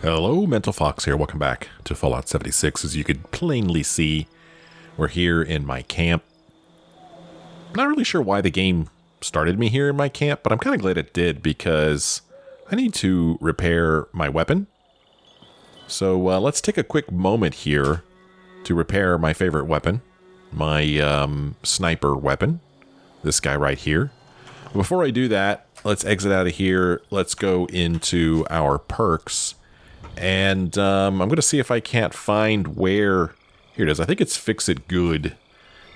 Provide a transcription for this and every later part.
Hello, Mental Fox here. Welcome back to Fallout 76. As you could plainly see, we're here in my camp. I'm not really sure why the game started me here in my camp, but I'm kind of glad it did because I need to repair my weapon. So let's take a quick moment here to repair my favorite weapon, my sniper weapon, this guy right here. Before I do that, let's exit out of here. Let's go into our perks. And I'm going to see if I can't find where... Here it is. I think it's Fix It Good.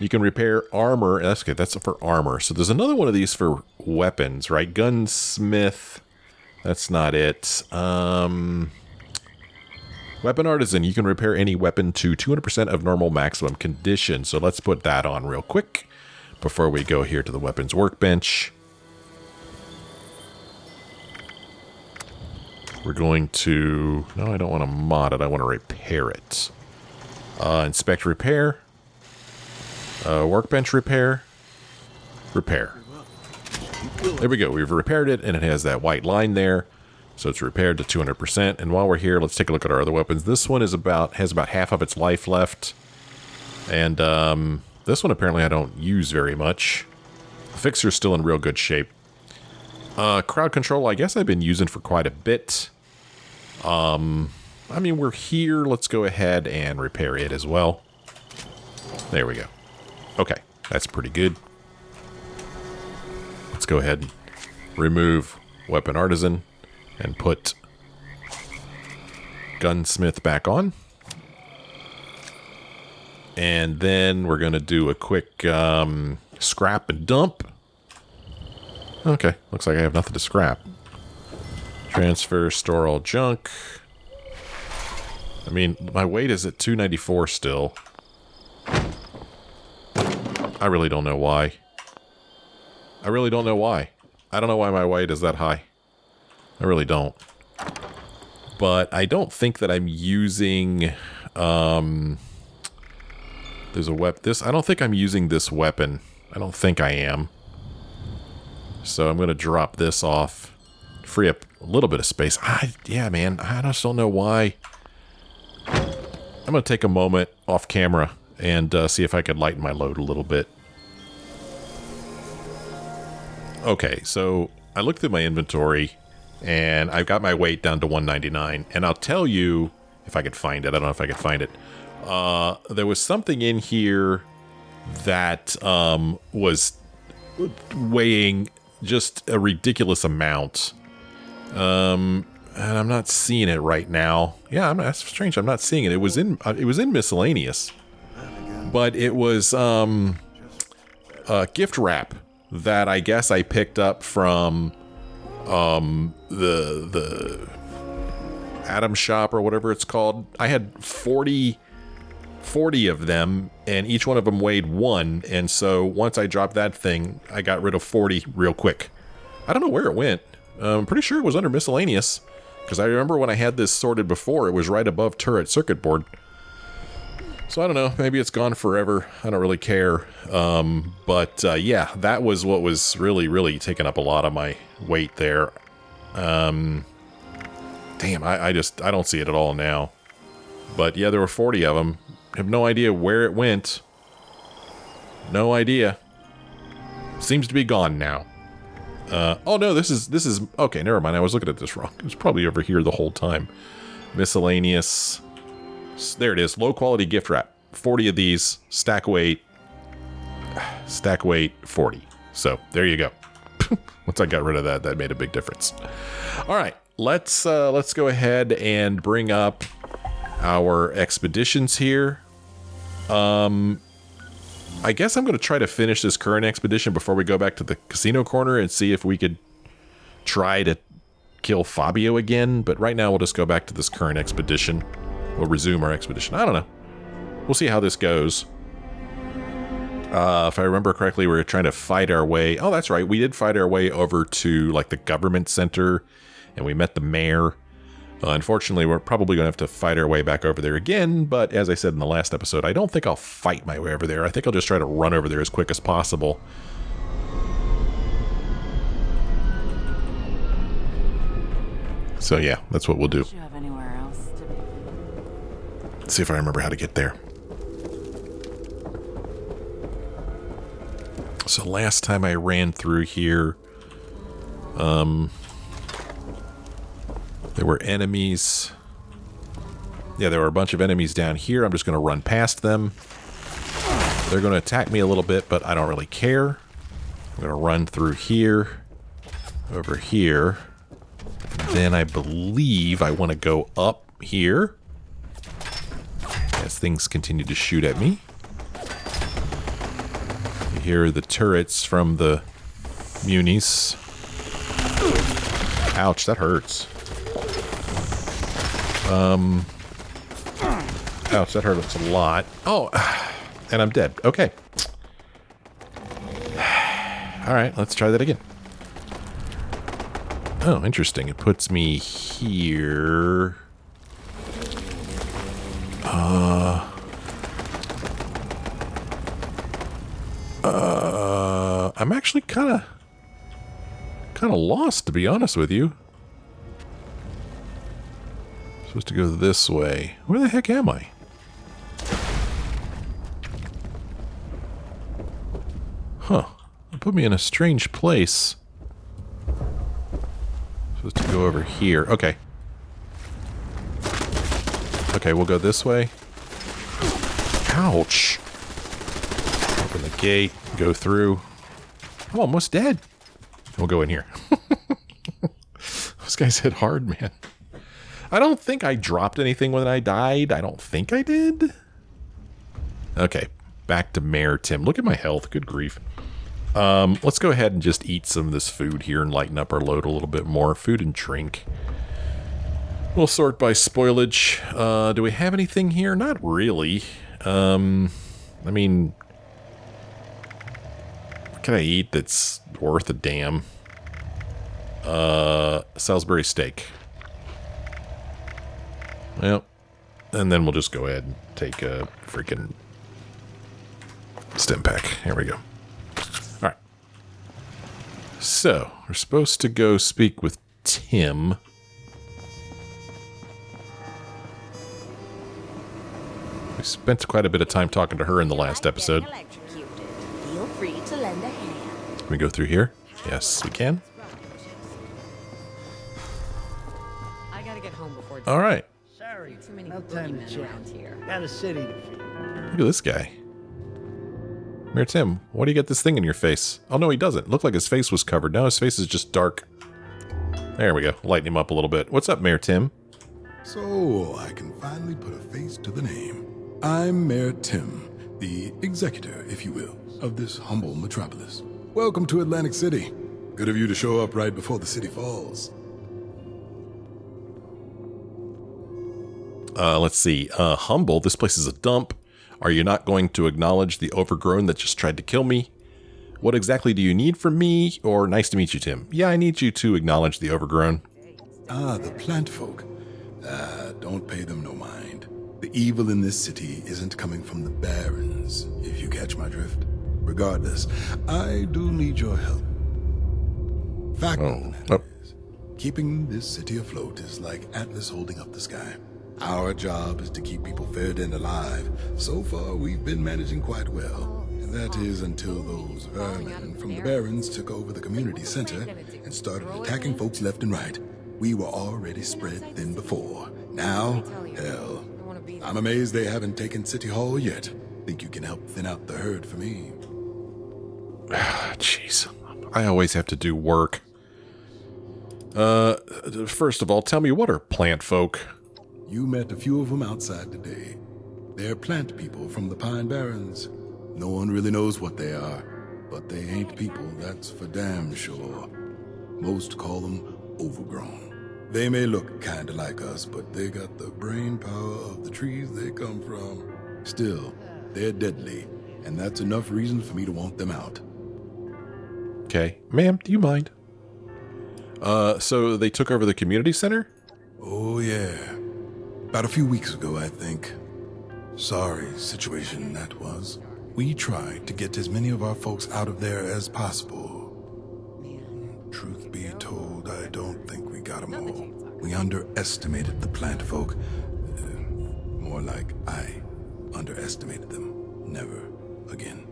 You can repair armor. That's good. That's for armor. So there's another one of these for weapons, right? Gunsmith. That's not it. Weapon Artisan. You can repair any weapon to 200% of normal maximum condition. So let's put that on real quick before we go here to the weapons workbench. We're going to... No, I don't want to mod it. I want to repair it. Inspect repair. Workbench repair. Repair. There we go. We've repaired it, and it has that white line there. So it's repaired to 200%. And while we're here, let's take a look at our other weapons. This one is has about half of its life left. And this one apparently I don't use very much. The fixer's still in real good shape. Crowd control, I guess I've been using for quite a bit. I mean, we're here. Let's go ahead and repair it as well. There we go. Okay, that's pretty good. Let's go ahead and remove Weapon Artisan and put Gunsmith back on. And then we're going to do a quick scrap and dump. Okay, looks like I have nothing to scrap. Transfer, store all junk. I mean, my weight is at 294 still. I really don't know why. I really don't know why. I don't know why my weight is that high. I really don't. But I don't think that I'm using... there's a I don't think I'm using this weapon. I don't think I am. So I'm going to drop this off. Free up a little bit of space. Yeah, man. I just don't know why. I'm going to take a moment off camera and see if I could lighten my load a little bit. Okay, so I looked at my inventory and I've got my weight down to 199. And I'll tell you if I could find it. I don't know if I could find it. There was something in here that was weighing just a ridiculous amount. And I'm not seeing it right now. Yeah, that's strange. I'm not seeing it. It was in miscellaneous, but it was gift wrap that I guess I picked up from the Atom Shop or whatever it's called. I had 40 of them, and each one of them weighed 1, and so once I dropped that thing, I got rid of 40 real quick. I don't know where it went. I'm pretty sure it was under miscellaneous, because I remember when I had this sorted before, it was right above turret circuit board. So I don't know, maybe it's gone forever. I don't really care. But yeah, that was what was really taking up a lot of my weight there. Damn, I don't see it at all now. But yeah, there were 40 of them. I have no idea where it went. No idea. Seems to be gone now. Oh no, this is okay, never mind. I was looking at this wrong. It was probably over here the whole time. Miscellaneous. There it is. Low quality gift wrap. 40 of these. Stack weight 40. So there you go. Once I got rid of that, that made a big difference. All right, let's go ahead and bring up our expeditions here. I guess I'm going to try to finish this current expedition before we go back to the casino corner and see if we could try to kill Fabio again. But right now we'll just go back to this current expedition. We'll resume our expedition. I don't know. We'll see how this goes. If I remember correctly, we were trying to fight our way. Oh, that's right. We did fight our way over to like the government center, and we met the mayor. Unfortunately, we're probably going to have to fight our way back over there again, but as I said in the last episode, I don't think I'll fight my way over there. I think I'll just try to run over there as quick as possible. So yeah, that's what we'll do. Do you have anywhere else? Let's see if I remember how to get there. So last time I ran through here, there were enemies. Yeah, there were a bunch of enemies down here. I'm just going to run past them. They're going to attack me a little bit, but I don't really care. I'm going to run through here, over here. Then I believe I want to go up here as things continue to shoot at me. You hear the turrets from the munis. Ouch, that hurts. Ouch, that hurts a lot. Oh, and I'm dead. Okay. Alright, let's try that again. Oh, interesting. It puts me here. I'm actually kind of lost, to be honest with you. Supposed to go this way. Where the heck am I? Huh. It put me in a strange place. Supposed to go over here. Okay. Okay, we'll go this way. Ouch. Open the gate. Go through. I'm almost dead. We'll go in here. Those guys hit hard, man. I don't think I dropped anything when I died. I don't think I did. Okay. Back to Mayor Tim. Look at my health. Good grief. Let's go ahead and just eat some of this food here and lighten up our load a little bit more. Food and drink. We'll sort by spoilage. Do we have anything here? Not really. I mean, what can I eat that's worth a damn? Salisbury steak. Well, and then we'll just go ahead and take a freaking stim pack. Here we go. Alright. So, we're supposed to go speak with Tim. We spent quite a bit of time talking to her in the last episode. Feel free to lend a hand. Can we go through here? Yes, we can. I gotta get home before. Alright. Sorry, too many No time to boogeymen chat. around here. Got a city to feed. Look at this guy. Mayor Tim, why do you get this thing in your face? Oh, no, he doesn't. Looked like his face was covered. Now his face is just dark. There we go. Lighten him up a little bit. What's up, Mayor Tim? So, I can finally put a face to the name. I'm Mayor Tim, the executor, if you will, of this humble metropolis. Welcome to Atlantic City. Good of you to show up right before the city falls. Let's see. Humble, this place is a dump. Are you not going to acknowledge the overgrown that just tried to kill me? What exactly do you need from me? Or nice to meet you, Tim. Yeah, I need you to acknowledge the overgrown. Ah, the plant folk. Don't pay them no mind. The evil in this city isn't coming from the barons, if you catch my drift. Regardless, I do need your help. Fact of the matter is, keeping this city afloat is like Atlas holding up the sky. Our job is to keep people fed and alive. So far, we've been managing quite well. And that is until those vermin from the barons took over the community center and started attacking folks left and right. We were already spread thin before. Now, hell, I'm amazed they haven't taken City Hall yet. Think you can help thin out the herd for me? Jeez. I always have to do work. First of all, tell me, what are plant folk? You met a few of them outside today. They're plant people from the Pine Barrens. No one really knows what they are, but they ain't people, that's for damn sure. Most call them overgrown. They may look kinda like us, but they got the brain power of the trees they come from. Still, they're deadly, and that's enough reason for me to want them out. Okay. Ma'am, do you mind? So they took over the community center? Oh yeah. About a few weeks ago, I think. Sorry situation that was. We tried to get as many of our folks out of there as possible. Truth be told, I don't think we got them all. We underestimated the plant folk. More like I underestimated them. Never again.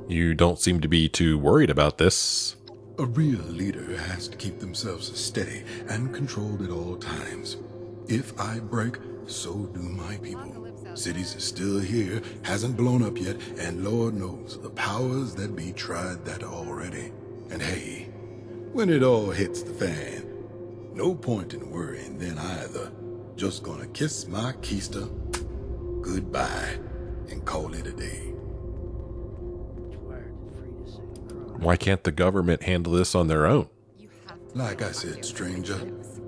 You don't seem to be too worried about this. A real leader has to keep themselves steady and controlled at all times. If I break, so do my people. Cities is still here, hasn't blown up yet, and Lord knows the powers that be tried that already. And hey, when it all hits the fan, no point in worrying then either. Just gonna kiss my keister goodbye and call it a day. Why can't the government handle this on their own? Like I said, stranger,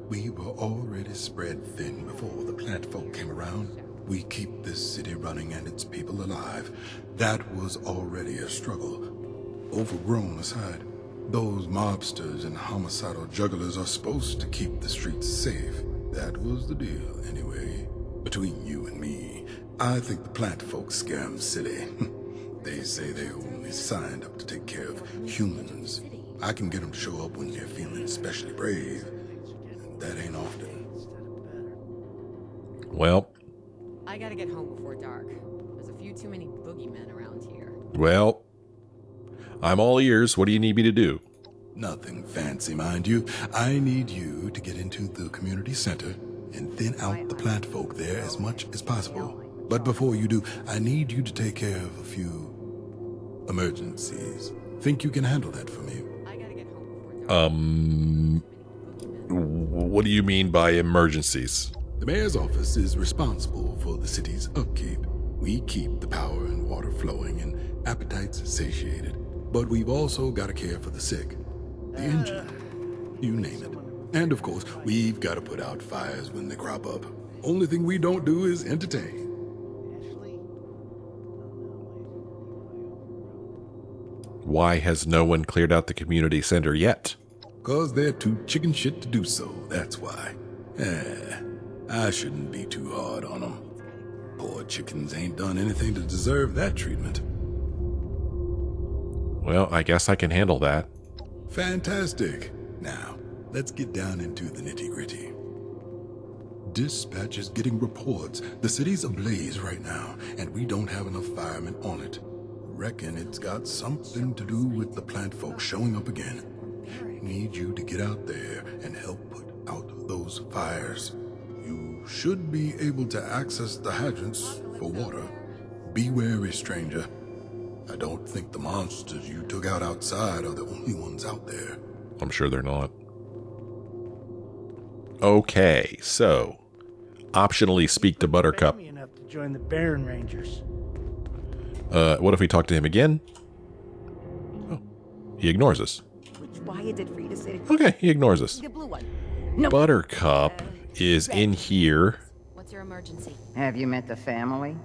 we were already spread thin before the plant folk came around. We keep this city running and its people alive. That was already a struggle. Overgrown aside, those mobsters and homicidal jugglers are supposed to keep the streets safe. That was the deal, anyway. Between you and me, I think the plant folk scare 'em silly. They say they only signed up to take care of humans. I can get them to show up when they're feeling especially brave. That ain't often. Well, I gotta get home before dark. There's a few too many boogeymen around here. well, I'm all ears. What do you need me to do? Nothing fancy, mind you. I need you to get into the community center and thin out the plant folk there as much as possible. But before you do, I need you to take care of a few emergencies. Think you can handle that for me? I gotta get home before dark. What do you mean by emergencies? The mayor's office is responsible for the city's upkeep. We keep the power and water flowing and appetites satiated. But we've also got to care for the sick, the injured, you name it. And of course, we've got to put out fires when they crop up. Only thing we don't do is entertain. Why has no one cleared out the community center yet? 'Cause they're too chicken shit to do so, that's why. I shouldn't be too hard on them. Poor chickens ain't done anything to deserve that treatment. Well, I guess I can handle that. Fantastic. Now, let's get down into the nitty-gritty. Dispatch is getting reports. The city's ablaze right now, and we don't have enough firemen on it. Reckon it's got something to do with the plant folk showing up again. Need you to get out there and help put out those fires. You should be able to access the hydrants for water. Be wary, stranger. I don't think the monsters you took out outside are the only ones out there. I'm sure they're not. Okay, so optionally speak to Buttercup. Enough to join the Barone Rangers. What if we talk to him again? Oh, he ignores us. Why did Frida say Okay, he ignores us. the blue one? Buttercup is in here. What's your emergency? Have you met the family?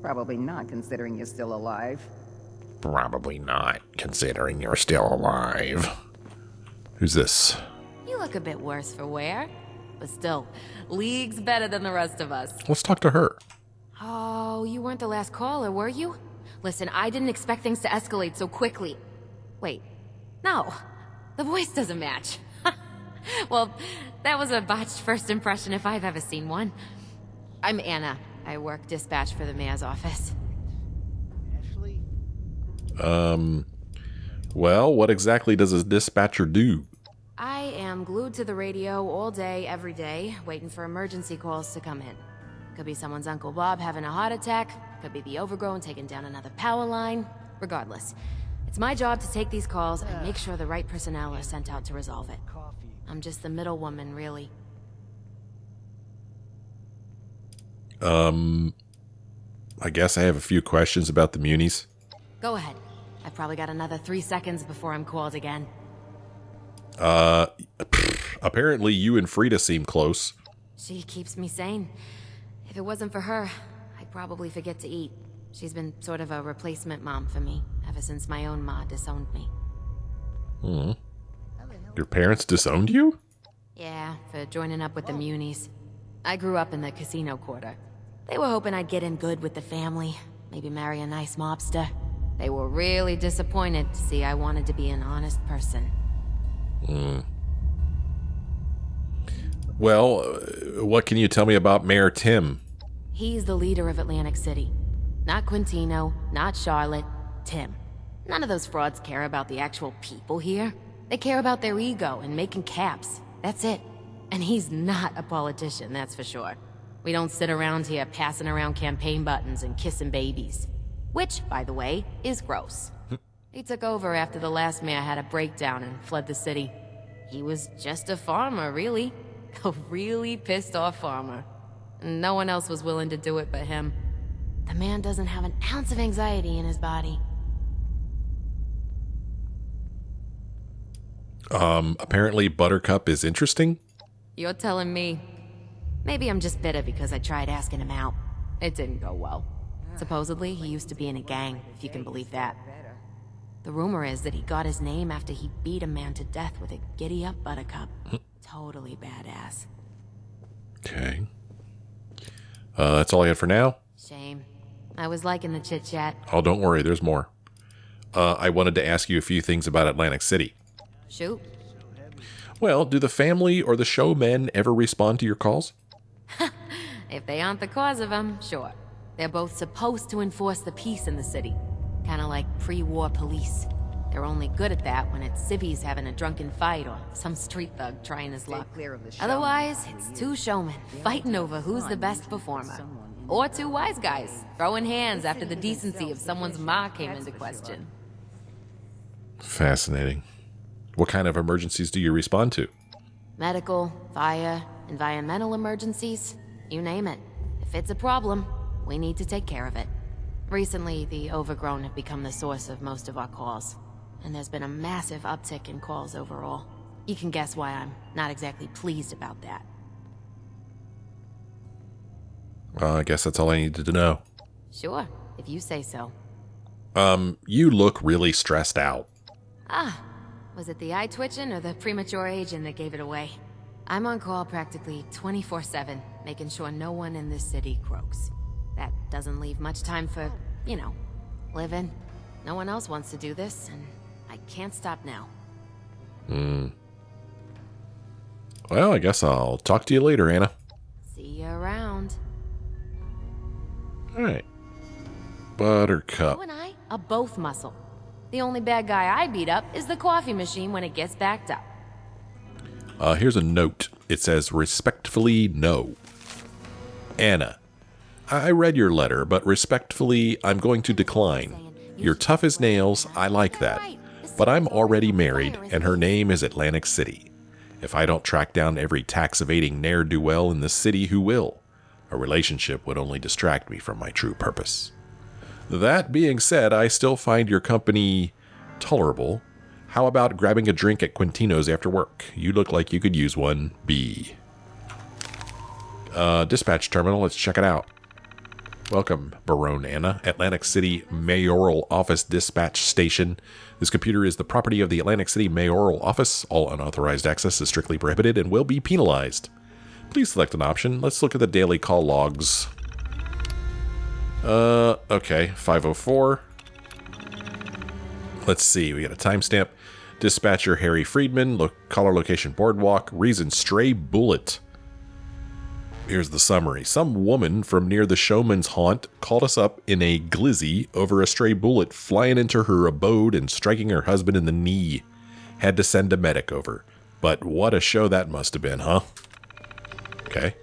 Probably not, considering you're still alive. Probably not, considering you're still alive. Who's this? You look a bit worse for wear, but still, leagues better than the rest of us. Let's talk to her. Oh, you weren't the last caller, were you? Listen, I didn't expect things to escalate so quickly. Wait, no, the voice doesn't match. Well, that was a botched first impression if I've ever seen one. I'm Anna. I work dispatch for the mayor's office. Ashley? Well, what exactly does a dispatcher do? I am glued to the radio all day, every day, waiting for emergency calls to come in. Could be someone's Uncle Bob having a heart attack, could be the Overgrown taking down another power line. Regardless, it's my job to take these calls and make sure the right personnel are sent out to resolve it. Coffee. I'm just the middle woman, really. I guess I have a few questions about the munis. Go ahead. I've probably got another 3 seconds before I'm called again. Apparently you and Frida seem close. She keeps me sane. If it wasn't for her, I'd probably forget to eat. She's been sort of a replacement mom for me, ever since my own ma disowned me. Your parents disowned you? Yeah, for joining up with the Munis. I grew up in the casino quarter. They were hoping I'd get in good with the family, maybe marry a nice mobster. They were really disappointed to see I wanted to be an honest person. Well, what can you tell me about Mayor Tim? He's the leader of Atlantic City. Not Quintino, not Charlotte, Tim. None of those frauds care about the actual people here. They care about their ego and making caps. That's it. And he's not a politician, that's for sure. We don't sit around here passing around campaign buttons and kissing babies. Which, by the way, is gross. He took over after the last mayor had a breakdown and fled the city. He was just a farmer, really. A really pissed off farmer. And no one else was willing to do it but him. The man doesn't have an ounce of anxiety in his body. Apparently Buttercup is interesting. You're telling me. Maybe I'm just bitter because I tried asking him out. It didn't go well. Supposedly, he used to be in a gang, if you can believe that. The rumor is that he got his name after he beat a man to death with a giddy-up Buttercup. Totally badass. Okay. That's all I had for now. Shame. I was liking the chit-chat. Oh, don't worry, there's more. I wanted to ask you a few things about Atlantic City. Shoot. Well, do the family or the showmen ever respond to your calls? If they aren't the cause of them, sure. They're both supposed to enforce the peace in the city. Kind of like pre-war police. They're only good at that when it's civvies having a drunken fight or some street thug trying his luck. Otherwise, it's two showmen fighting over who's the best performer. Or two wise guys throwing hands after the decency of someone's ma came into question. Fascinating. What kind of emergencies do you respond to? Medical, fire, environmental emergencies, you name it. If it's a problem, we need to take care of it. Recently, the overgrown have become the source of most of our calls, and there's been a massive uptick in calls overall. You can guess why I'm not exactly pleased about that. I guess that's all I needed to know. Sure, if you say so. You look really stressed out. Was it the eye twitching or the premature aging that gave it away? I'm on call practically 24/7, making sure no one in this city croaks. That doesn't leave much time for, living. No one else wants to do this, and I can't stop now. Well, I guess I'll talk to you later, Anna. See you around. All right. Buttercup. You and I are both muscle. The only bad guy I beat up is the coffee machine when it gets backed up. Here's a note. It says, respectfully, no. Anna, I read your letter, but respectfully, I'm going to decline. You're tough as nails, I like that. But I'm already married, and her name is Atlantic City. If I don't track down every tax-evading ne'er-do-well in the city, who will? A relationship would only distract me from my true purpose. That being said, I still find your company tolerable. How about grabbing a drink at Quintino's after work? You look like you could use one. B. Dispatch terminal, let's check it out. Welcome, Barone Anna, Atlantic City Mayoral Office Dispatch Station. This computer is the property of the Atlantic City Mayoral Office. All unauthorized access is strictly prohibited and will be penalized. Please select an option. Let's look at the daily call logs. Okay, 5:04. Let's see, we got a timestamp. Dispatcher Harry Friedman, caller location Boardwalk, reason stray bullet. Here's the summary. Some woman from near the showman's haunt called us up in a glizzy over a stray bullet flying into her abode and striking her husband in the knee. Had to send a medic over. But what a show that must have been, huh? Okay,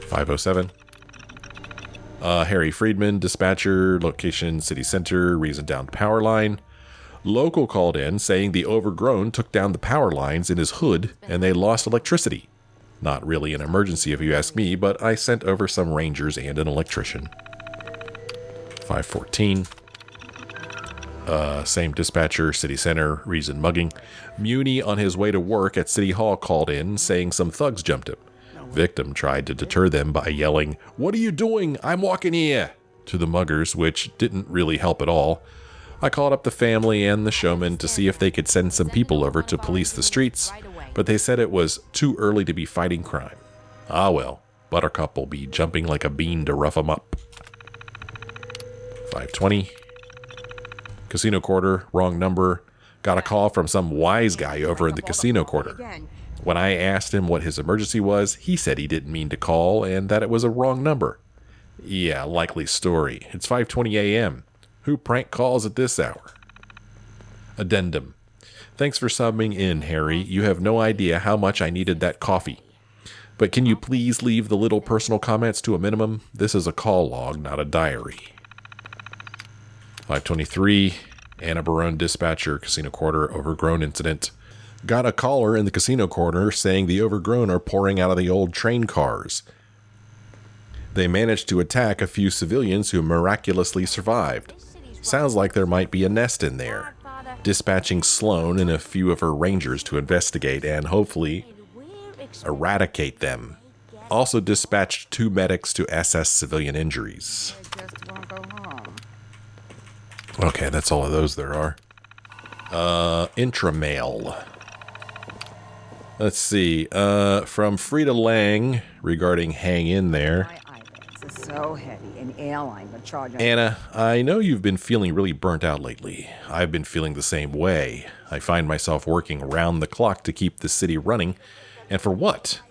5:07. Harry Friedman, dispatcher, location city center, reason down power line. Local called in saying the overgrown took down the power lines in his hood and they lost electricity. Not really an emergency if you ask me, but I sent over some rangers and an electrician. 5:14. Same dispatcher, city center, reason mugging. Muni on his way to work at City Hall called in saying some thugs jumped him. Victim tried to deter them by yelling, "What are you doing? I'm walking here!" to the muggers, which didn't really help at all. I called up the family and the showman to see if they could send some people over to police the streets, but they said it was too early to be fighting crime. Ah well, Buttercup will be jumping like a bean to rough 'em up. 5:20. Casino quarter, wrong number. Got a call from some wise guy over in the casino quarter. When I asked him what his emergency was, he said he didn't mean to call and that it was a wrong number. Yeah, likely story. It's 5:20 a.m. Who prank calls at this hour? Addendum. Thanks for subbing in, Harry. You have no idea how much I needed that coffee. But can you please leave the little personal comments to a minimum? This is a call log, not a diary. 5:23. Anna Barone dispatcher, Casino Quarter, overgrown incident. Got a caller in the Casino Quarter saying the overgrown are pouring out of the old train cars. They managed to attack a few civilians who miraculously survived. Sounds like there might be a nest in there. Dispatching Sloane and a few of her rangers to investigate and hopefully eradicate them. Also dispatched 2 medics to assess civilian injuries. They just won't go home. Okay, that's all of those there are. Intramail. Let's see. From Frida Lang regarding Hang In There. My eyelids are so heavy, an airline would charge an Anna, I know you've been feeling really burnt out lately. I've been feeling the same way. I find myself working round the clock to keep the city running. And for what?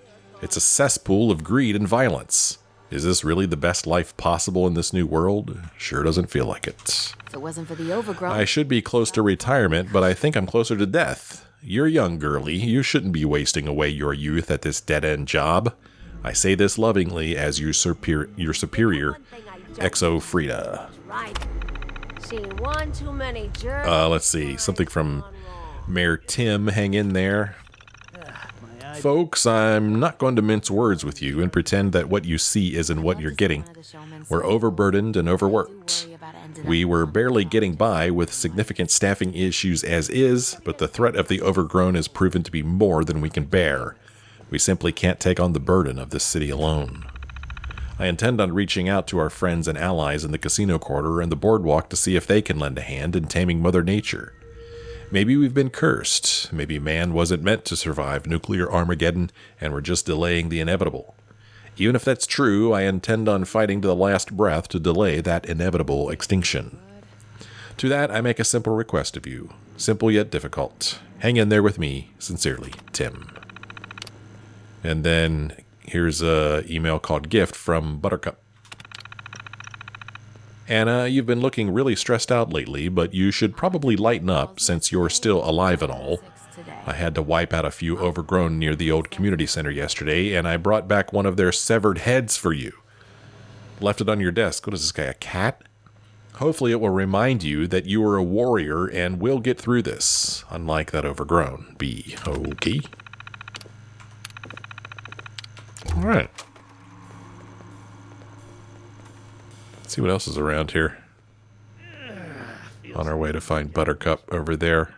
It's a cesspool of greed and violence. Is this really the best life possible in this new world? Sure doesn't feel like it. If it wasn't for the overgrown... I should be close to retirement, but I think I'm closer to death. You're young, girlie. You shouldn't be wasting away your youth at this dead-end job. I say this lovingly as your superior, Exo Frida. Let's see. Something from Mayor Tim. Hang in there. Folks, I'm not going to mince words with you and pretend that what you see isn't what you're getting. We're overburdened and overworked. We were barely getting by with significant staffing issues as is, but the threat of the overgrown has proven to be more than we can bear. We simply can't take on the burden of this city alone. I intend on reaching out to our friends and allies in the Casino Quarter and the Boardwalk to see if they can lend a hand in taming Mother Nature. Maybe we've been cursed. Maybe man wasn't meant to survive nuclear Armageddon and we're just delaying the inevitable. Even if that's true, I intend on fighting to the last breath to delay that inevitable extinction. To that, I make a simple request of you. Simple yet difficult. Hang in there with me. Sincerely, Tim. And then here's an email called Gift from Buttercup. Anna, you've been looking really stressed out lately, but you should probably lighten up since you're still alive and all. I had to wipe out a few overgrown near the old community center yesterday, and I brought back one of their severed heads for you. Left it on your desk. What is this guy, a cat? Hopefully it will remind you that you are a warrior and will get through this, unlike that overgrown. Be okay. All right. Let's see what else is around here. On our way to find Buttercup over there.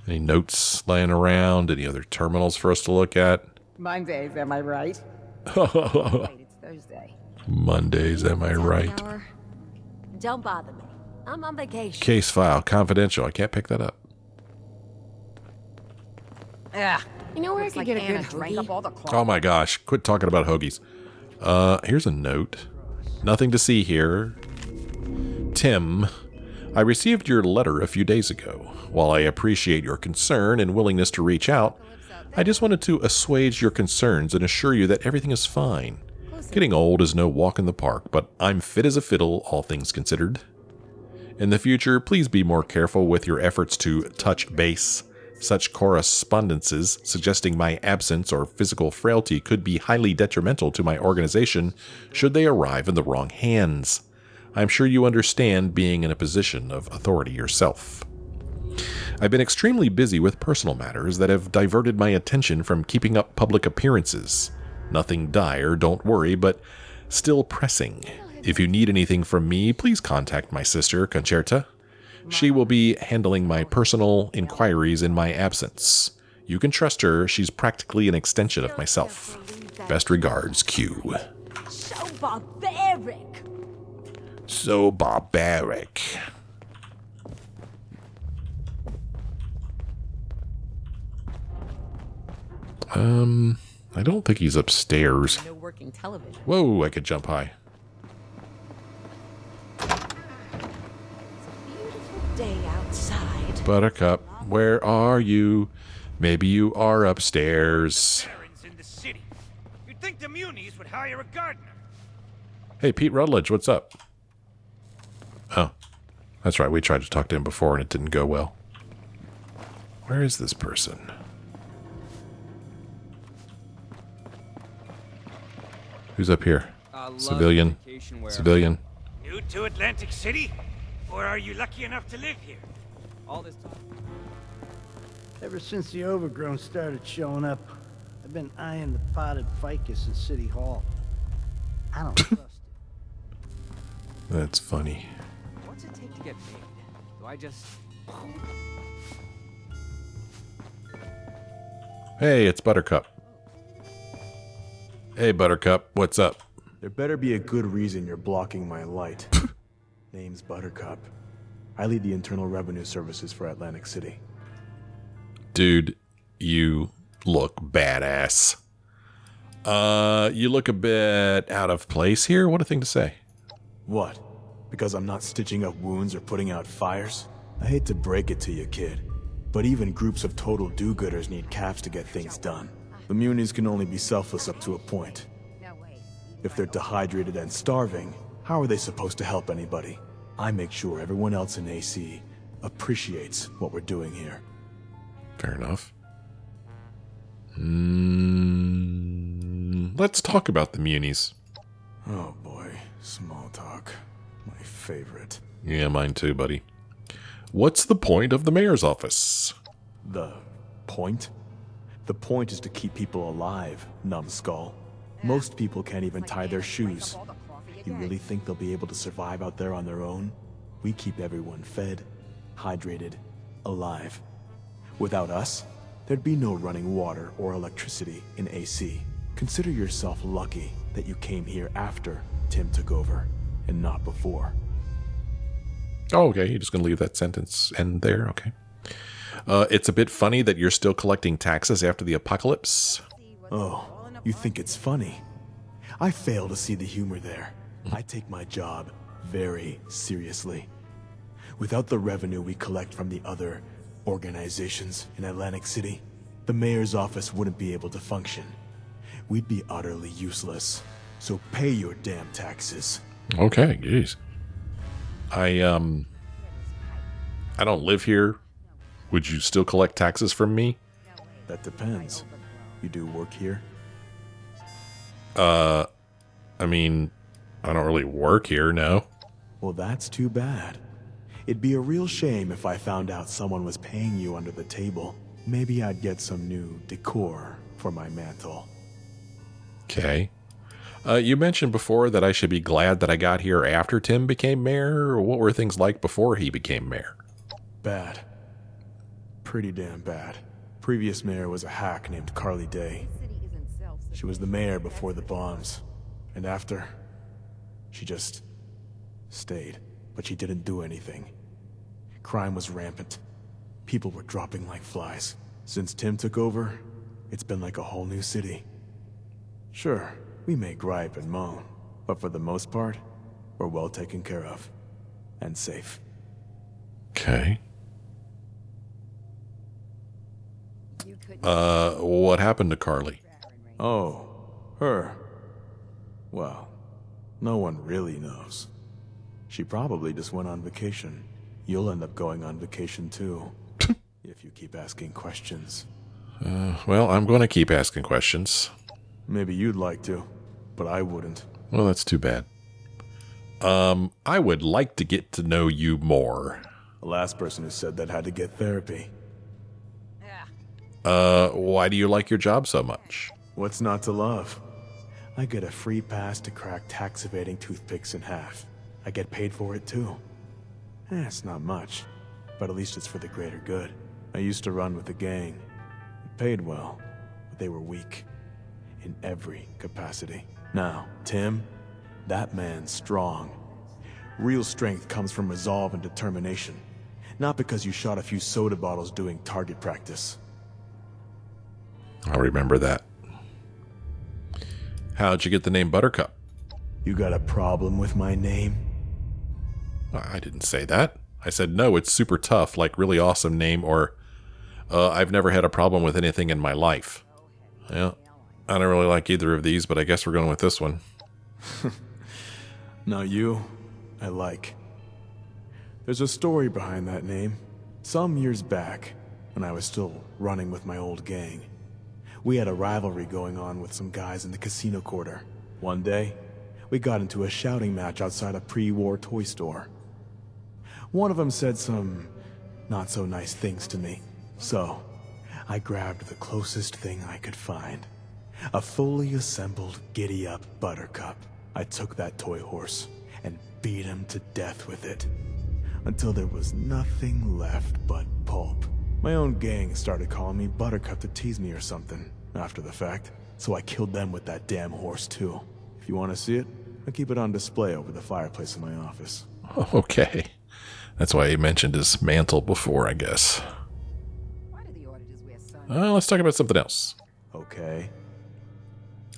Any notes laying around? Any other terminals for us to look at? Mondays, am I right? Wait, it's Thursday. Mondays, am I right? Don't bother me. I'm on vacation. Case file, confidential. I can't pick that up. Yeah. You know where Looks I like could get a Anna good drank hoagie? up all the cloth. Oh my gosh, quit talking about hoagies. Here's a note. Nothing to see here. Tim, I received your letter a few days ago. While I appreciate your concern and willingness to reach out, I just wanted to assuage your concerns and assure you that everything is fine. Getting old is no walk in the park, but I'm fit as a fiddle, all things considered. In the future, please be more careful with your efforts to touch base. Such correspondences suggesting my absence or physical frailty could be highly detrimental to my organization should they arrive in the wrong hands. I'm sure you understand being in a position of authority yourself. I've been extremely busy with personal matters that have diverted my attention from keeping up public appearances. Nothing dire, don't worry, but still pressing. If you need anything from me, please contact my sister, Concerta. She will be handling my personal inquiries in my absence. You can trust her. She's practically an extension of myself. Best regards, Q. So barbaric. So barbaric. I don't think he's upstairs. No working television. Whoa, I could jump high. Day outside. Buttercup, where are you? Maybe you are upstairs. Barons in the city. You'd think the Muni's would hire a gardener. Hey, Pete Rutledge, what's up? Oh, that's right. We tried to talk to him before and it didn't go well. Where is this person? Who's up here? Civilian. Civilian. New to Atlantic City? Or are you lucky enough to live here? All this talk. Ever since the overgrown started showing up, I've been eyeing the potted ficus in City Hall. I don't trust it. That's funny. What's it take to get paid? Do I just... Hey, it's Buttercup. Hey, Buttercup, what's up? There better be a good reason you're blocking my light. Name's Buttercup. I lead the Internal Revenue Services for Atlantic City. Dude, you look badass. You look a bit out of place here. What a thing to say. What? Because I'm not stitching up wounds or putting out fires? I hate to break it to you, kid, but even groups of total do-gooders need caps to get things done. The Munis can only be selfless up to a point. If they're dehydrated and starving, how are they supposed to help anybody? I make sure everyone else in AC appreciates what we're doing here. Fair enough. Let's talk about the Munis. Oh boy, small talk. My favorite. Yeah, mine too, buddy. What's the point of the mayor's office? The point? The point is to keep people alive, numbskull. Most people can't even tie their shoes. You really think they'll be able to survive out there on their own? We keep everyone fed, hydrated, alive. Without us, there'd be no running water or electricity in AC. Consider yourself lucky that you came here after Tim took over, and not before. Oh, okay. You're just going to leave that sentence end there? Okay. It's a bit funny that you're still collecting taxes after the apocalypse. Oh, you think it's funny? I fail to see the humor there. I take my job very seriously. Without the revenue we collect from the other organizations in Atlantic City, the mayor's office wouldn't be able to function. We'd be utterly useless. So pay your damn taxes. Okay, geez. I don't live here. Would you still collect taxes from me? That depends. You do work here? I mean, I don't really work here, no. Well, that's too bad. It'd be a real shame if I found out someone was paying you under the table. Maybe I'd get some new decor for my mantle. Okay. You mentioned before that I should be glad that I got here after Tim became mayor. What were things like before he became mayor? Bad. Pretty damn bad. Previous mayor was a hack named Carly Day. She was the mayor before the bombs. And after, she just stayed. But she didn't do anything. Crime was rampant. People were dropping like flies. Since Tim took over, it's been like a whole new city. Sure, we may gripe and moan, but for the most part, we're well taken care of. And safe. Okay. What happened to Carly? Oh, her. Well, no one really knows. She probably just went on vacation. You'll end up going on vacation too, if you keep asking questions. Well, I'm going to keep asking questions. Maybe you'd like to, but I wouldn't. Well, that's too bad. I would like to get to know you more. The last person who said that had to get therapy. Why do you like your job so much? What's not to love? I get a free pass to crack tax-evading toothpicks in half. I get paid for it too. It's not much, but at least it's for the greater good. I used to run with a gang. It paid well, but they were weak. In every capacity. Now, Tim, that man's strong. Real strength comes from resolve and determination. Not because you shot a few soda bottles doing target practice. I'll remember that. How'd you get the name Buttercup? You got a problem with my name? I didn't say that. I said, no, it's super tough, like really awesome name, or I've never had a problem with anything in my life. Yeah, I don't really like either of these, but I guess we're going with this one. Now you, I like. There's a story behind that name. Some years back, when I was still running with my old gang, we had a rivalry going on with some guys in the casino quarter. One day, we got into a shouting match outside a pre-war toy store. One of them said some not-so-nice things to me. So, I grabbed the closest thing I could find. A fully assembled giddy-up Buttercup. I took that toy horse and beat him to death with it. Until there was nothing left but pulp. My own gang started calling me Buttercup to tease me or something, after the fact. So I killed them with that damn horse too. If you want to see it, I'll keep it on display over the fireplace in my office. Oh, okay. That's why he mentioned his mantle before, I guess. Let's talk about something else. Okay.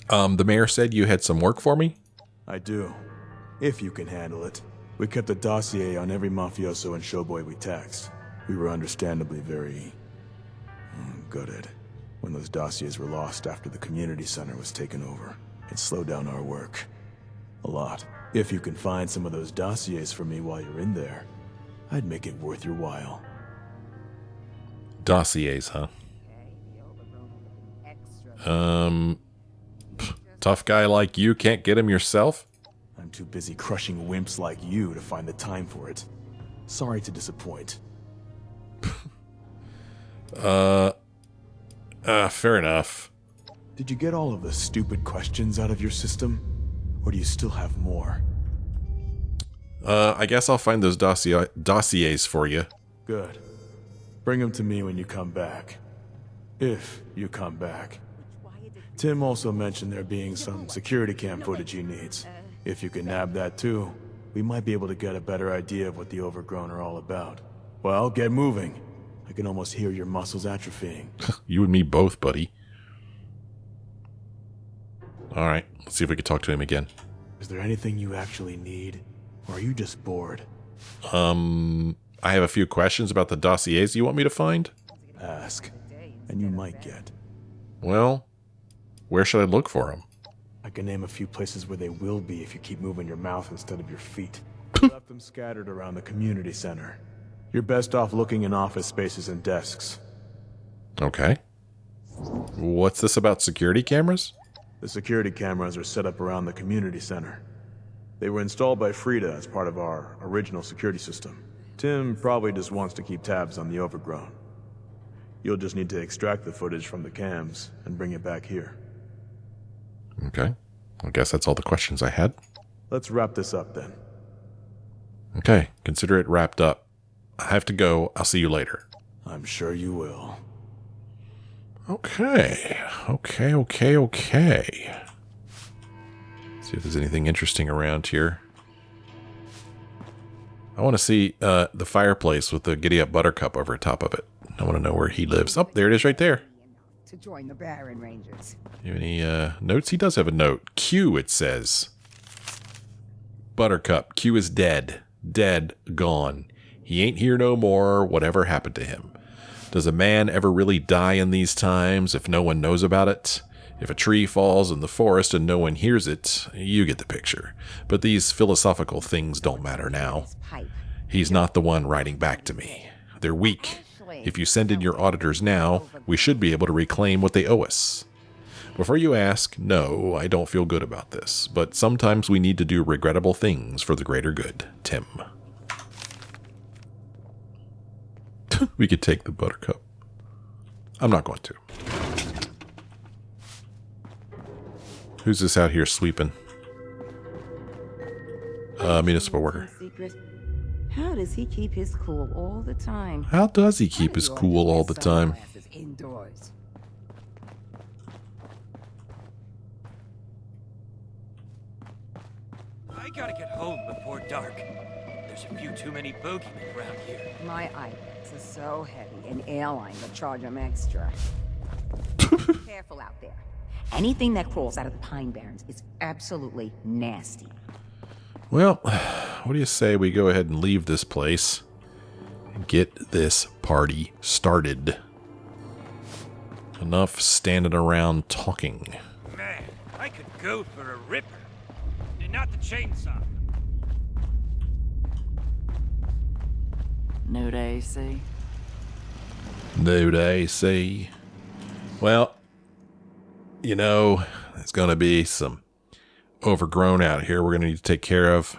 The mayor said you had some work for me? I do. If you can handle it. We kept a dossier on every mafioso and showboy we taxed. We were understandably very gutted when those dossiers were lost after the community center was taken over. It slowed down our work. A lot. If you can find some of those dossiers for me while you're in there, I'd make it worth your while. Dossiers, huh? Tough guy like you can't get him yourself? I'm too busy crushing wimps like you to find the time for it. Sorry to disappoint. Fair enough. Did you get all of the stupid questions out of your system? Or do you still have more? I guess I'll find those dossiers for you. Good. Bring them to me when you come back. If you come back. Tim also mentioned there being some security cam footage he needs. If you can nab that too, we might be able to get a better idea of what the Overgrown are all about. Well, get moving. I can almost hear your muscles atrophying. You and me both, buddy. Alright, let's see if we can talk to him again. Is there anything you actually need? Or are you just bored? I have a few questions about the dossiers you want me to find. Ask, and you might get. Well, where should I look for them? I can name a few places where they will be if you keep moving your mouth instead of your feet. We left them scattered around the community center. You're best off looking in office spaces and desks. Okay. What's this about security cameras? The security cameras are set up around the community center. They were installed by Frida as part of our original security system. Tim probably just wants to keep tabs on the Overgrown. You'll just need to extract the footage from the cams and bring it back here. Okay. I guess that's all the questions I had. Let's wrap this up then. Okay. Consider it wrapped up. I have to go. I'll see you later. I'm sure you will. Okay. See if there's anything interesting around here. I want to see the fireplace with the giddy-up Buttercup over top of it. I want to know where he lives. Oh, there it is right there. To join the Barone Rangers. You have any notes? He does have a note. Q, it says. Buttercup. Q is dead. Dead. Gone. He ain't here no more. Whatever happened to him? Does a man ever really die in these times if no one knows about it? If a tree falls in the forest and no one hears it, you get the picture. But these philosophical things don't matter now. He's not the one writing back to me. They're weak. If you send in your auditors now, we should be able to reclaim what they owe us. Before you ask, no, I don't feel good about this, but sometimes we need to do regrettable things for the greater good, Tim. We could take the Buttercup. I'm not going to. Who's this out here sweeping? Municipal worker. How does he keep his cool all the time? How does he keep his cool all the time? Indoors. I gotta get home before dark. There's a few too many bogeymen around here. My items are so heavy, an airline will charge them extra. Careful out there. Anything that crawls out of the Pine Barrens is absolutely nasty. Well, what do you say we go ahead and leave this place and get this party started? Enough standing around talking. Man, I could go for a ripper. Not the chainsaw. New to AC. New to AC. Well, you know, there's going to be some overgrown out here we're going to need to take care of.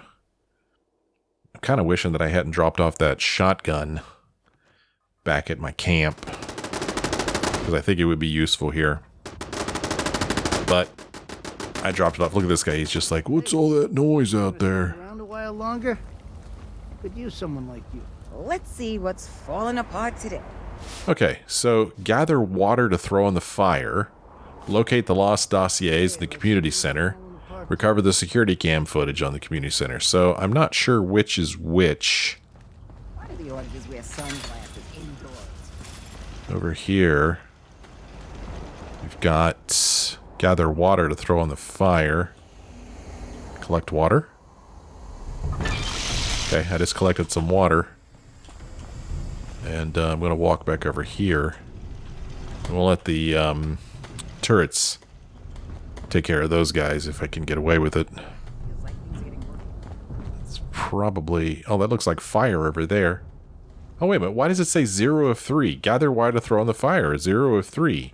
I'm kind of wishing that I hadn't dropped off that shotgun back at my camp, because I think it would be useful here. But I dropped it off. Look at this guy. He's just like, what's all that noise out there? Around a while longer? Could use someone like you. Let's see what's falling apart today. Okay, so gather water to throw on the fire, locate the lost dossiers in the community center, recover the security cam footage on the community center. So I'm not sure which is which. Why do the auditors wear sunglasses indoors? Over here, we've got gather water to throw on the fire. Collect water. Okay, I just collected some water. And I'm going to walk back over here. And we'll let the turrets take care of those guys if I can get away with it. It's probably... Oh, that looks like fire over there. Oh, wait a minute. Why does it say 0 of 3? Gather water to throw on the fire. 0 of 3.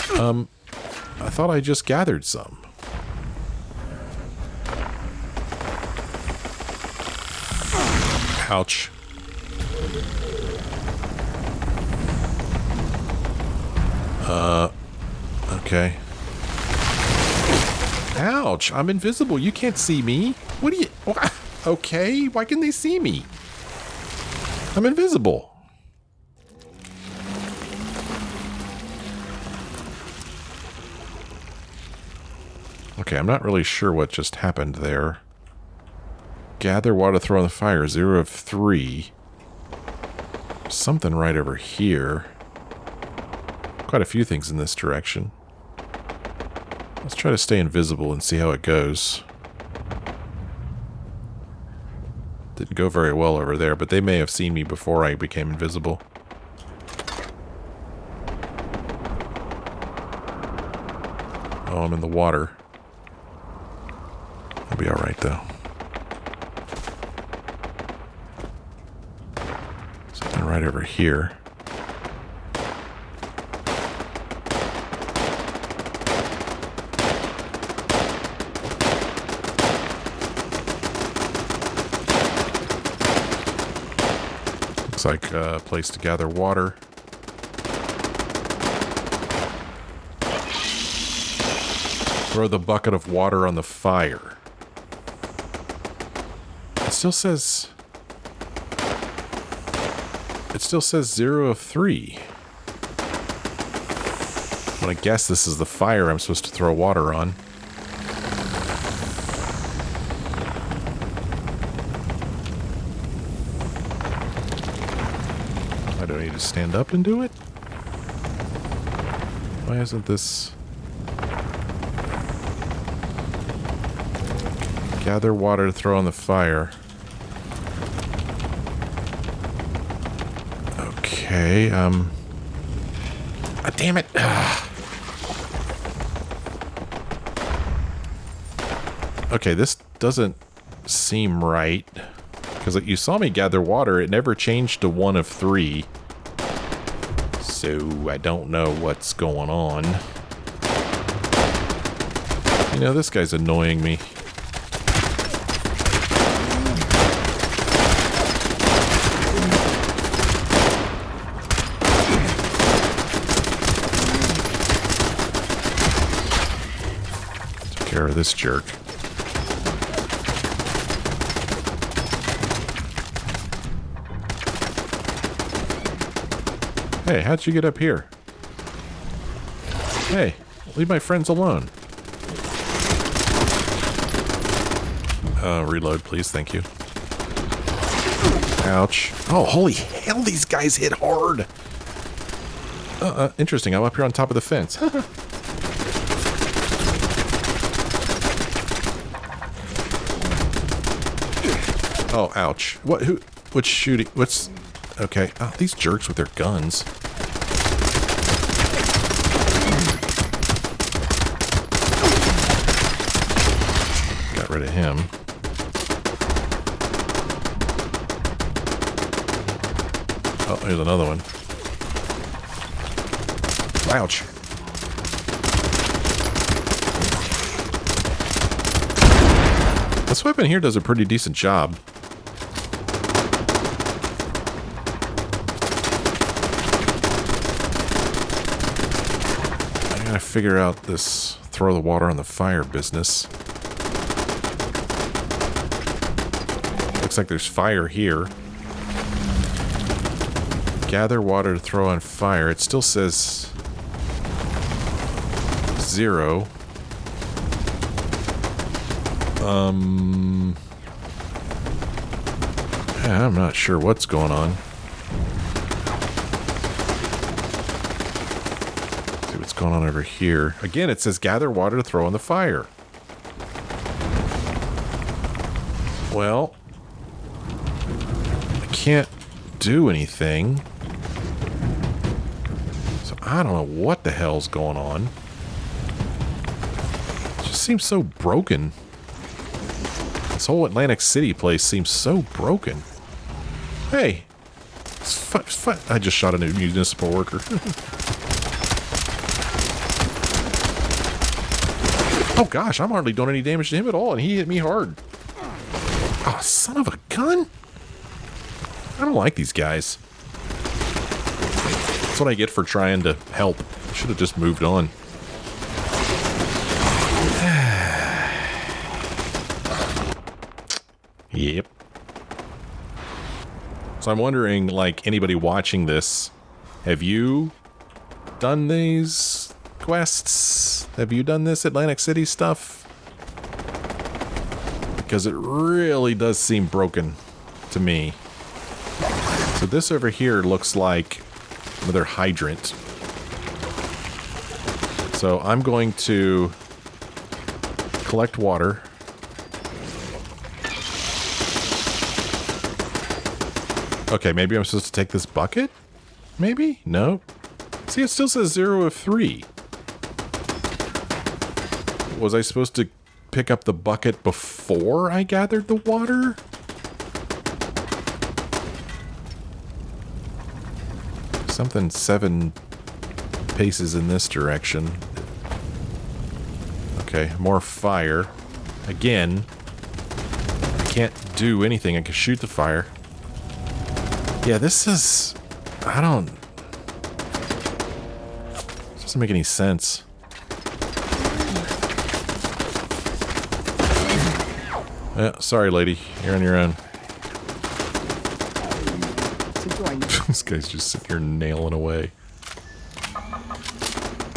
I thought I just gathered some. Ouch. Okay. Ouch, I'm invisible. You can't see me. What do you... Okay, why can they see me? I'm invisible. Okay, I'm not really sure what just happened there. Gather water, throw on the fire. 0 of 3. Something right over here. Quite a few things in this direction. Let's try to stay invisible and see how it goes. Didn't go very well over there, but they may have seen me before I became invisible. Oh, I'm in the water. I'll be alright, though. Something right over here. Looks like a place to gather water. Throw the bucket of water on the fire. It still says 0 of 3. But I guess this is the fire I'm supposed to throw water on. Do I need to stand up and do it? Why isn't this... Gather water to throw on the fire. Okay, ah, damn it! Okay, this doesn't seem right. Because you saw me gather water, it never changed to 1 of 3. So I don't know what's going on. You know, this guy's annoying me. Take care of this jerk. Hey, how'd you get up here? Hey, leave my friends alone. Reload, please. Thank you. Ouch. Oh, holy hell, these guys hit hard. Interesting. I'm up here on top of the fence. Oh, ouch. What? Who? What's shooting? What's... Okay. Oh, these jerks with their guns. rid of him. Oh, here's another one. Ouch. This weapon here does a pretty decent job. I gotta figure out this throw the water on the fire business. Looks like there's fire here. Gather water to throw on fire. It still says 0. Yeah, I'm not sure what's going on. Let's see what's going on over here. Again, it says gather water to throw on the fire. Well, I can't do anything. So I don't know what the hell's going on. It just seems so broken. This whole Atlantic City place seems so broken. Hey, I just shot a new municipal worker. Oh gosh, I'm hardly doing any damage to him at all, and he hit me hard. Oh, son of a gun! I don't like these guys. That's what I get for trying to help. I should have just moved on. Yep. So I'm wondering, like, anybody watching this, have you done these quests? Have you done this Atlantic City stuff? Because it really does seem broken to me. So this over here looks like another hydrant. So I'm going to collect water. Okay, maybe I'm supposed to take this bucket? Maybe? No? See, it still says 0 of 3. Was I supposed to pick up the bucket before I gathered the water? Something 7 paces in this direction. Okay, more fire. Again, I can't do anything. I can shoot the fire. Yeah, this is... I don't... This doesn't make any sense. Yeah, sorry, lady. You're on your own. This guy's just sitting here nailing away.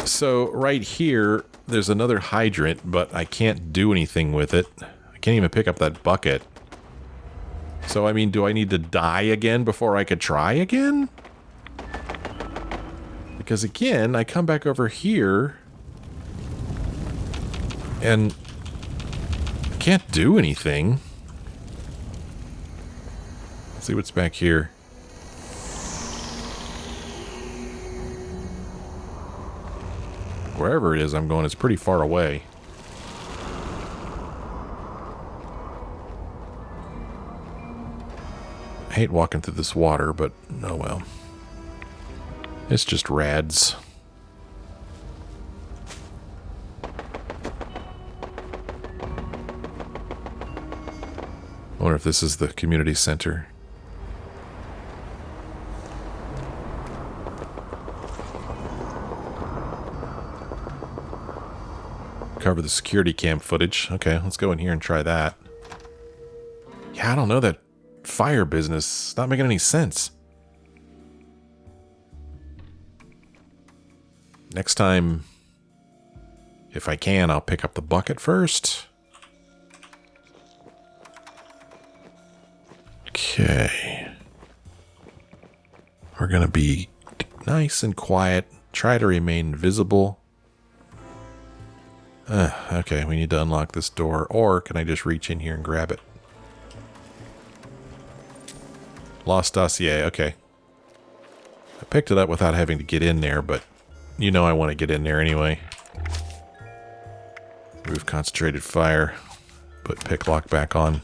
So, right here, there's another hydrant, but I can't do anything with it. I can't even pick up that bucket. So, I mean, do I need to die again before I could try again? Because, again, I come back over here and I can't do anything. Let's see what's back here. Wherever it is I'm going, it's pretty far away. I hate walking through this water, but oh well. It's just rads. I wonder if this is the community center. Cover the security cam footage. Okay, let's go in here and try that. Yeah, I don't know, that fire business. Not making any sense. Next time, if I can, I'll pick up the bucket first. Okay. We're gonna be nice and quiet. Try to remain visible. Okay, we need to unlock this door. Or can I just reach in here and grab it? Lost dossier, okay. I picked it up without having to get in there, but you know I want to get in there anyway. Remove concentrated fire. Put pick lock back on.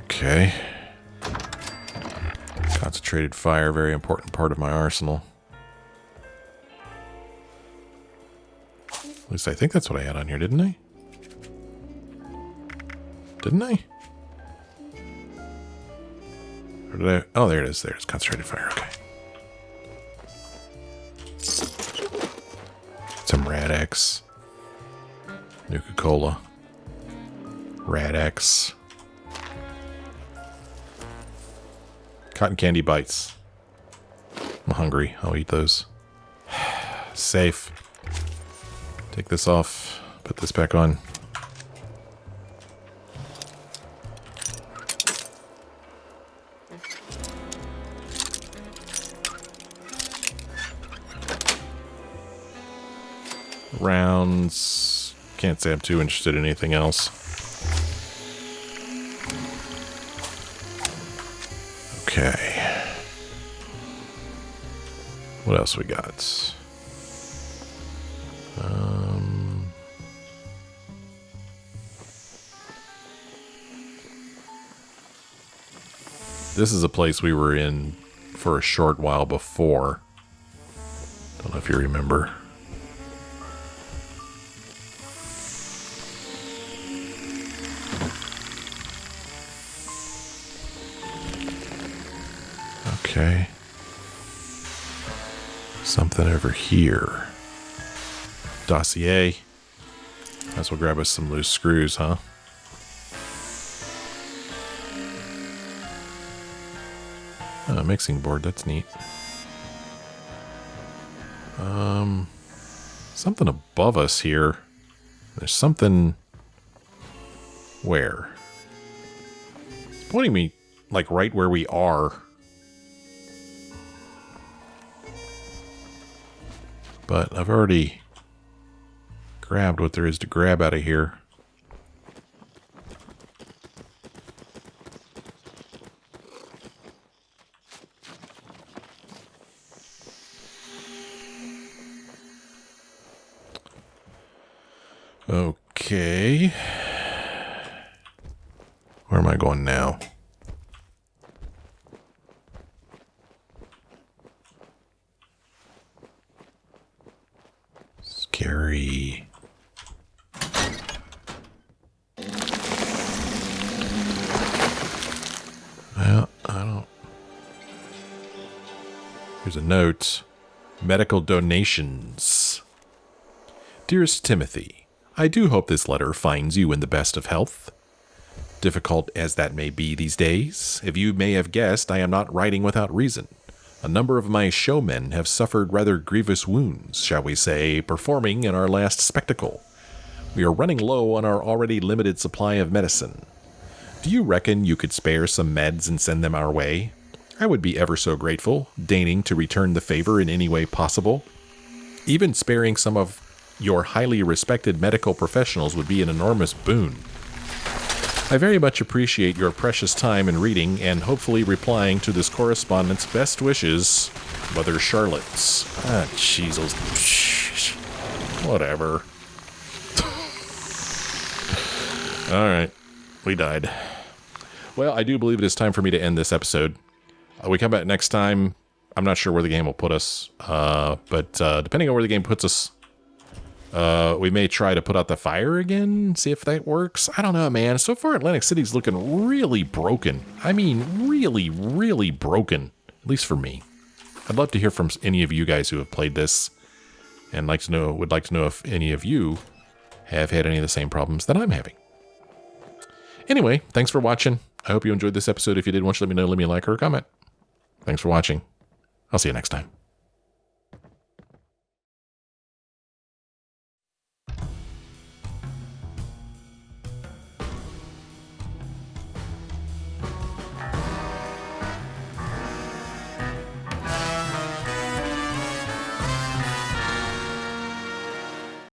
Okay. Concentrated fire, very important part of my arsenal. At least I think that's what I had on here, didn't I? Didn't I? Or did I? Oh, there it is. There's concentrated fire. Okay. Some Rad-X. Nuka-Cola. Rad-X. Cotton candy bites. I'm hungry. I'll eat those. Safe. Take this off. Put this back on. Rounds. Can't say I'm too interested in anything else. Okay. What else we got? This is a place we were in for a short while before. Don't know if you remember. Okay. Something over here. Dossier. Might as well grab us some loose screws, huh? Oh, mixing board, that's neat. Something above us here. There's something... Where? It's pointing me, like, right where we are. But I've already grabbed what there is to grab out of here. Okay. Where am I going now? Scary. Well, I don't... Here's a note. Medical donations. Dearest Timothy, I do hope this letter finds you in the best of health. Difficult as that may be these days, if you may have guessed, I am not writing without reason. A number of my showmen have suffered rather grievous wounds, shall we say, performing in our last spectacle. We are running low on our already limited supply of medicine. Do you reckon you could spare some meds and send them our way? I would be ever so grateful, deigning to return the favor in any way possible. Even sparing some of your highly respected medical professionals would be an enormous boon. I very much appreciate your precious time in reading and hopefully replying to this correspondence. Best wishes, Mother Charlotte's. Ah, jeez, whatever. Alright, we died. Well, I do believe it is time for me to end this episode. We come back next time. I'm not sure where the game will put us, but depending on where the game puts us, we may try to put out the fire again, see if that works. I don't know, man. So far, Atlantic City's looking really broken. I mean, really, really broken. At least for me. I'd love to hear from any of you guys who have played this, and would like to know if any of you have had any of the same problems that I'm having. Anyway, thanks for watching. I hope you enjoyed this episode. If you did, why don't you let me know, leave me a like or a comment. Thanks for watching. I'll see you next time.